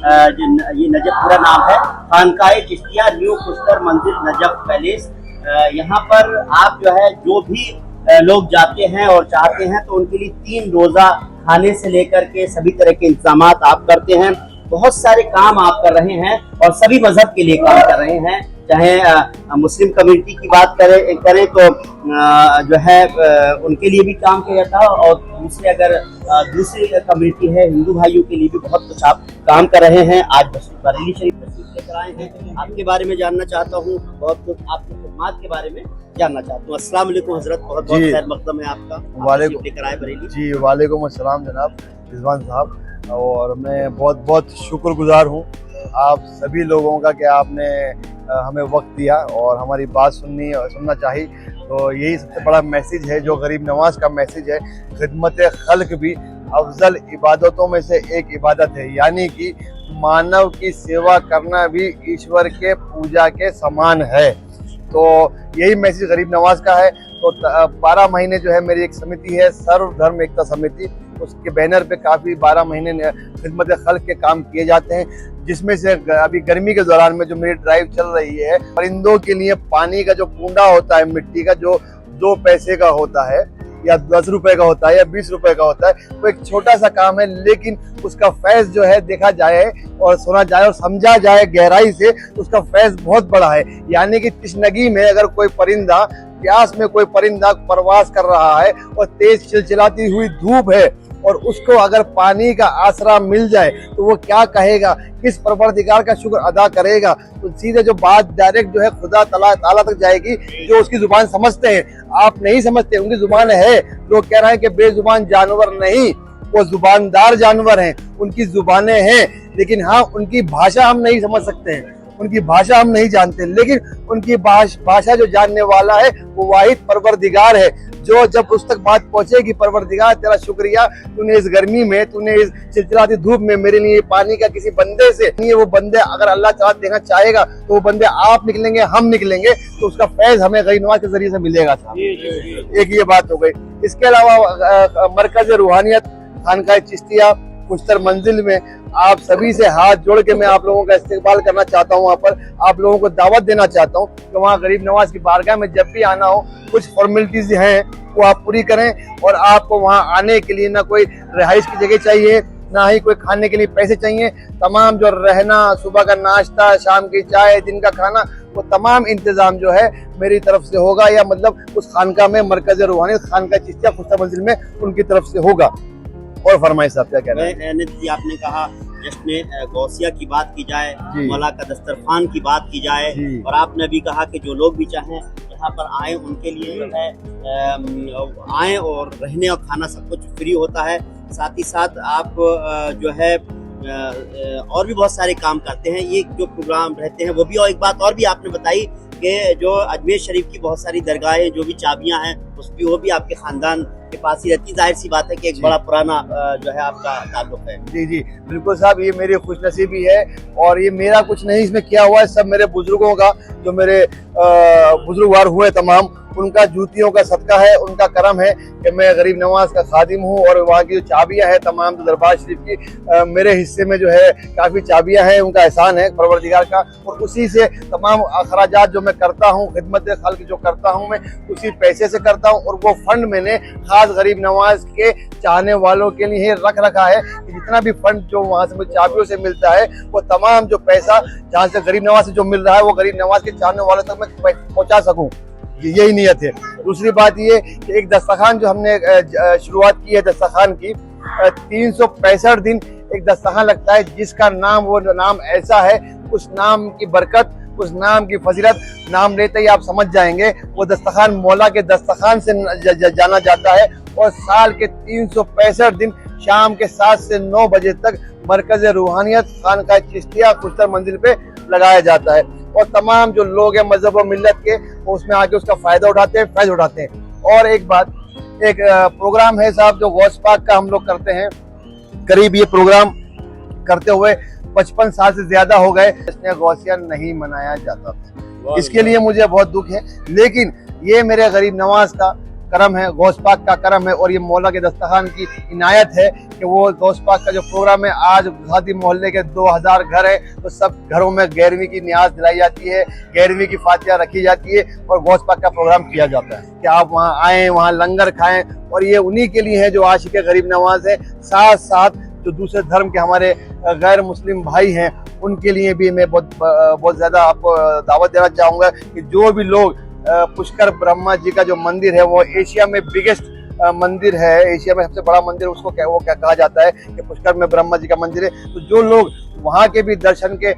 ये नजफ पूरा नाम है खानकाए चिश्तिया न्यू खुस्तर मंजिल नजफ पैलेस। यहाँ पर आप जो है जो भी लोग जाते हैं और चाहते हैं तो उनके लिए 3 रोजा खाने से लेकर के सभी तरह के इंतजाम आप करते हैं। बहुत सारे काम आप कर रहे हैं और सभी मजहब के लिए काम कर रहे हैं। चाहे मुस्लिम कम्युनिटी की बात करें तो जो है उनके लिए भी काम किया जाता है, और दूसरे अगर दूसरी कम्युनिटी है हिंदू भाइयों के लिए भी बहुत कुछ आप काम कर रहे हैं। आज बरेली शरीफ तशरीफ लेकर आए हैं, आपके बारे में जानना चाहता हूँ, बहुत कुछ आपकी खिदमत के बारे में जानना चाहता हूँ। अस्सलाम वालेकुम हजरत, बहुत बहुत खैर मकदम है आपका। वालेकुम लेकर आए बरेली जी। वालेकुम अस्सलाम जनाब रिजवान साहब, और मैं बहुत बहुत शुक्रगुजार हूँ आप सभी लोगों का कि आपने हमें वक्त दिया और हमारी बात सुनना चाहिए। तो यही सबसे बड़ा मैसेज है जो गरीब नवाज का मैसेज है। खिदमत खल्क भी अफजल इबादतों में से एक इबादत है, यानी कि मानव की सेवा करना भी ईश्वर के पूजा के समान है। तो यही मैसेज गरीब नवाज का है। तो 12 महीने जो है मेरी एक समिति है, सर्व धर्म एकता समिति, उसके बैनर पे काफ़ी 12 महीने खिदमत खल्क के काम किए जाते हैं, जिसमें से अभी गर्मी के दौरान में जो मेरी ड्राइव चल रही है, परिंदों के लिए पानी का जो कूंडा होता है मिट्टी का, जो 2 पैसे का होता है या 10 रुपए का होता है या 20 रुपए का होता है, वो एक छोटा सा काम है, लेकिन उसका फैज़ जो है देखा जाए और सुना जाए और समझा जाए गहराई से, उसका फैज़ बहुत बड़ा है। यानी कि तशनगी में अगर कोई परिंदा, प्यास में कोई परिंदा प्रवास कर रहा है और तेज चिलचिलाती हुई धूप है और उसको अगर पानी का आसरा मिल जाए तो वो क्या कहेगा, किस परवरदिगार का शुक्र अदा करेगा। तो सीधे जो बात डायरेक्ट जो है खुदा ताला तक जाएगी, जो उसकी जुबान समझते हैं। आप नहीं समझते, उनकी जुबान है। लोग कह रहे हैं कि बेजुबान जानवर नहीं, वो जुबानदार जानवर हैं, उनकी जुबानें हैं, लेकिन हाँ उनकी भाषा हम नहीं समझ सकते हैं, उनकी भाषा हम नहीं जानते, लेकिन उनकी भाषा जो जानने वाला है वो वाहिद परवरदिगार है, जो जब उस तक बात पहुंचेगी, परवरदिगार तेरा शुक्रिया, तूने इस गर्मी में, तूने इस चिलचिलाती धूप में मेरे लिए पानी का किसी बंदे से नहीं, वो बंदे अगर अल्लाह ताला देखना चाहेगा तो वो बंदे आप निकलेंगे, हम निकलेंगे, तो उसका फैज हमें गरीब नवाज के जरिए से मिलेगा। एक ये बात हो गई। इसके अलावा मरकज रूहानियत खानकाए चिश्तिया खुस्तर मंजिल में आप सभी से हाथ जोड़ के मैं आप लोगों का इस्तेकबाल करना चाहता हूँ। वहाँ पर आप लोगों को दावत देना चाहता हूँ कि वहाँ गरीब नवाज की बारगाह में जब भी आना हो, कुछ फॉर्मेलिटीज हैं वो आप पूरी करें, और आपको वहाँ आने के लिए ना कोई रिहाइश की जगह चाहिए, ना ही कोई खाने के लिए पैसे चाहिए। तमाम जो रहना, सुबह का नाश्ता, शाम की चाय, दिन का खाना, वो तमाम इंतजाम जो है मेरी तरफ से होगा, या मतलब उस खानका में मरकज रूहानियत खानका चिश्तिया खुस्तर मंजिल में उनकी तरफ से होगा। और फरमाइए साहब क्या कह रहे हैं? आपने कहा जश्न गौसिया की बात की जाए, मौला का दस्तरखान की बात की जाए, और आपने भी कहा कि जो लोग भी चाहें यहाँ पर आए उनके लिए जो है आए, और रहने और खाना सब कुछ फ्री होता है। साथ ही साथ आप जो है और भी बहुत सारे काम करते हैं, ये जो प्रोग्राम रहते हैं वो भी। और एक बात और भी आपने बताई कि जो अजमेर शरीफ की बहुत सारी दरगाहें, जो भी चाबियां हैं वो भी आपके खानदान के पास ही रहती। जाहिर सी बात है कि एक बड़ा पुराना जो है आपका ताल्लुक है। जी जी बिल्कुल साहब, ये मेरी खुशनसीबी है, और ये मेरा कुछ नहीं इसमें किया हुआ है, सब मेरे बुजुर्गों का, जो मेरे बुजुर्गवार हुए तमाम, उनका जूतियों का सदका है, उनका करम है कि मैं गरीब नवाज का खादिम हूँ। और वहाँ की जो चाबियाँ हैं तमाम तो दरबार शरीफ की मेरे हिस्से में जो है काफ़ी चाबियाँ हैं, उनका एहसान है परवरदिगार का, और उसी से तमाम अखराजात जो मैं करता हूँ, खिदमत खल्क जो करता हूँ मैं उसी पैसे से करता हूँ। और वो फंड मैंने खास गरीब नवाज के चाहने वालों के लिए रख रखा है कि जितना भी फंड जो वहाँ से मुझे चाबियों से मिलता है, वो तमाम जो पैसा जहाँ से गरीब नवाज से जो मिल रहा है वो गरीब नवाज के चाहने वालों तक मैं पहुँचा सकूँ, यही नियत है। दूसरी बात ये कि एक दस्तरखान जो हमने शुरुआत की है दस्तरखान की, 365 दिन एक दस्तरखान लगता है, जिसका नाम, वो नाम ऐसा है, उस नाम की बरकत, उस नाम की फजीलत, नाम लेते ही आप समझ जाएंगे। वो दस्तरखान मौला के दस्तरखान से जाना जाता है, और साल के 365 दिन शाम के 7 से 9 बजे तक मरकज रूहानियत खानकाए चिश्तिया खुस्तर मंजिल पे लगाया जाता है, और तमाम जो लोग हैं मजहब और मिल्लत के, वो उसमें आके उसका फायदा उठाते हैं, फैज उठाते हैं। और एक बात, एक प्रोग्राम है साहब जो गौस पाक का हम लोग करते हैं, करीब ये प्रोग्राम करते हुए 55 साल से ज्यादा हो गए, इसने गौसिया नहीं मनाया जाता था। इसके लिए मुझे बहुत दुख है, लेकिन ये मेरे गरीब नवाज का करम है, गौस पाक का करम है और ये मौला के दस्तरखान की इनायत है कि वो गौस पाक का जो प्रोग्राम है, आज गुजराती मोहल्ले के 2000 घर है तो सब घरों में 11वीं की नियाज दिलाई जाती है, 11वीं की फातिहा रखी जाती है और गौस पाक का प्रोग्राम किया जाता है कि आप वहाँ आएँ, वहाँ लंगर खाएं। और ये उन्हीं के लिए है जो आशिक गरीब नवाज है। साथ साथ जो दूसरे धर्म के हमारे गैर मुस्लिम भाई हैं उनके लिए भी मैं बहुत ज़्यादा आपको दावत देना चाहूँगा कि जो भी लोग पुष्कर ब्रह्मा जी का जो मंदिर है वो एशिया में बिगेस्ट मंदिर है, एशिया में सबसे बड़ा मंदिर उसको वो क्या कहा जाता है कि पुष्कर में ब्रह्मा जी का मंदिर है। तो जो लोग वहाँ के भी दर्शन के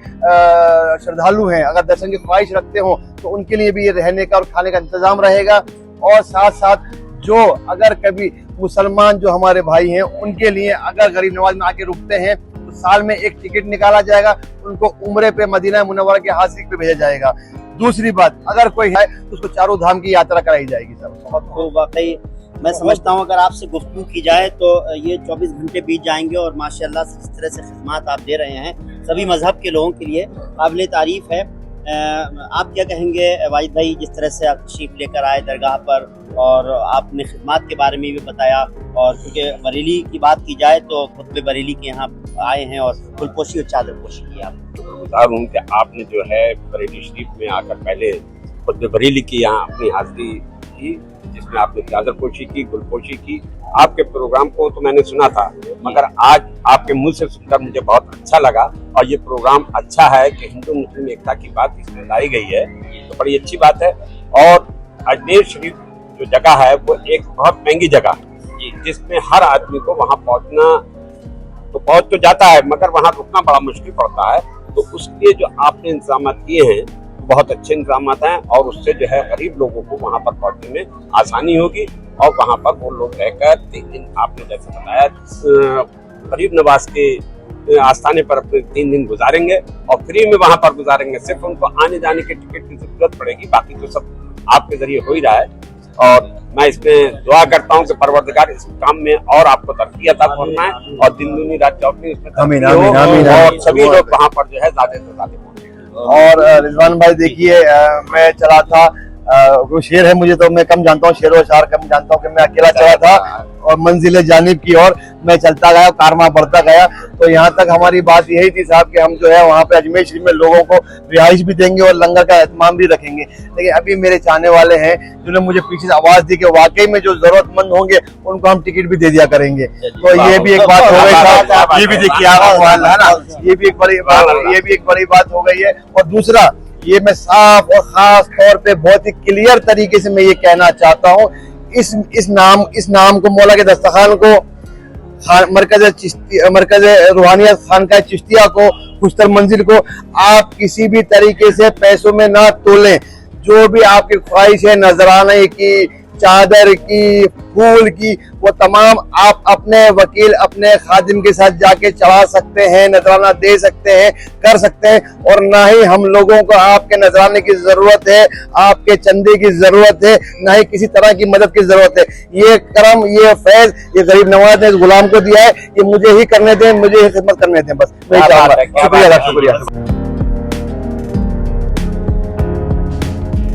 श्रद्धालु हैं, अगर दर्शन की ख्वाहिश रखते हो तो उनके लिए भी ये रहने का और खाने का इंतजाम रहेगा। और साथ साथ जो अगर कभी मुसलमान जो हमारे भाई हैं उनके लिए अगर गरीब नवाज में आके रुकते हैं तो साल में एक टिकट निकाला जाएगा, उनको उम्रे पे मदीना मुनव्वरा के हाजिर पे भेजा जाएगा। दूसरी बात, अगर कोई है तो उसको चारों धाम की यात्रा कराई जाएगी। सर बहुत खूब, वाकई मैं समझता हूँ अगर आपसे गुफ्तगू की जाए तो ये 24 घंटे बीत जाएंगे और माशाल्लाह से जिस तरह से खिदमत आप दे रहे हैं सभी मजहब के लोगों के लिए काबिल तारीफ है। आप क्या कहेंगे वाजिद भाई, जिस तरह से आप तशरीफ लेकर आए दरगाह पर और आपने खिदमत के बारे में भी बताया, और क्योंकि बरेली की बात की जाए तो खुतबे बरेली के यहाँ आए हैं और फुलपोशी और चादर पोशी की आप गुजार हूँ कि आपने जो है बरेली शरीफ में आकर पहले खुतबे बरेली की यहाँ अपनी हाजिरी की, जिसमें आपने चादर पोशी की, गुलपोशी की। आपके प्रोग्राम को तो मैंने सुना था, मगर आज आपके मुंह से सुनकर मुझे बहुत अच्छा लगा। और ये प्रोग्राम अच्छा है कि हिंदू मुस्लिम एकता की बात इसमें लाई गई है, तो बड़ी अच्छी बात है। और अजमेर शरीफ जो जगह है वो एक बहुत महंगी जगह है, जिसमें हर आदमी को वहाँ पहुँचना तो पहुँच तो जाता है मगर वहाँ रुकना बड़ा मुश्किल पड़ता है। तो उसके जो आपने इंतजाम किए हैं बहुत अच्छे इंतजाम हैं और उससे जो है गरीब लोगों को वहाँ पर पहुँचने में आसानी होगी। और वहाँ पर वो लोग रहकर 3 दिन आपने जैसे बताया गरीब नवाज के आस्थाने पर अपने 3 दिन गुजारेंगे और फ्री में वहाँ पर गुजारेंगे। सिर्फ उनको आने जाने के टिकट की जरूरत पड़ेगी, बाकी तो सब आपके जरिए हो ही रहा है। और मैं इसमें दुआ करता हूँ कि परवरदिगार इस काम में और आपको तरक्की अता फरमाए और दिन दूनी रात चौगनी इसमें तरक्की हो और सभी लोग वहाँ पर जो है ज्यादा से ज्यादा पहुंचे। और रिजवान भाई देखिए, मैं चला था, वो शेर है मुझे तो मैं कम जानता हूँ, शेर व शार कम जानता हूँ कि मैं अकेला चला था और मंजिल जानिब की ओर मैं चलता गया, कारवा बढ़ता गया। तो यहाँ तक हमारी बात यही थी साहब कि हम जो है वहाँ पे अजमेर शरीफ में लोगों को रिहाइश भी देंगे और लंगर का एहतमाम भी रखेंगे। लेकिन अभी मेरे चाहने वाले हैं जिन्होंने मुझे पीछे से आवाज दी कि वाकई में जो जरूरतमंद होंगे उनको हम टिकट भी दे दिया करेंगे। तो ये भी एक बात हो गई साहब, ये भी देखिए है ना, ये भी एक बड़ी बात हो गई है। और दूसरा, ये मैं साफ और खास तौर पे बहुत ही क्लियर तरीके से मैं ये कहना चाहता हूँ, इस नाम को, मौला के दस्तरखान को, मरकज रूहानियत खानकाह चिश्तिया को, खुशतर मंजिल को आप किसी भी तरीके से पैसों में ना तोलें। जो भी आपकी ख्वाहिश है नजराने की, चादर की, फूल की, वो तमाम आप अपने वकील, अपने खादिम के साथ जाके चढ़ा सकते हैं, नजराना दे सकते हैं, कर सकते हैं। और ना ही हम लोगों को आपके नजराने की जरूरत है, आपके चंदे की जरूरत है, ना ही किसी तरह की मदद की जरूरत है। ये करम, ये फैज, ये गरीब नवाज ने इस गुलाम को दिया है, ये मुझे ही करने दें, मुझे ही खिदमत करने दें। बस मैं चाहूंगा। शुक्रिया।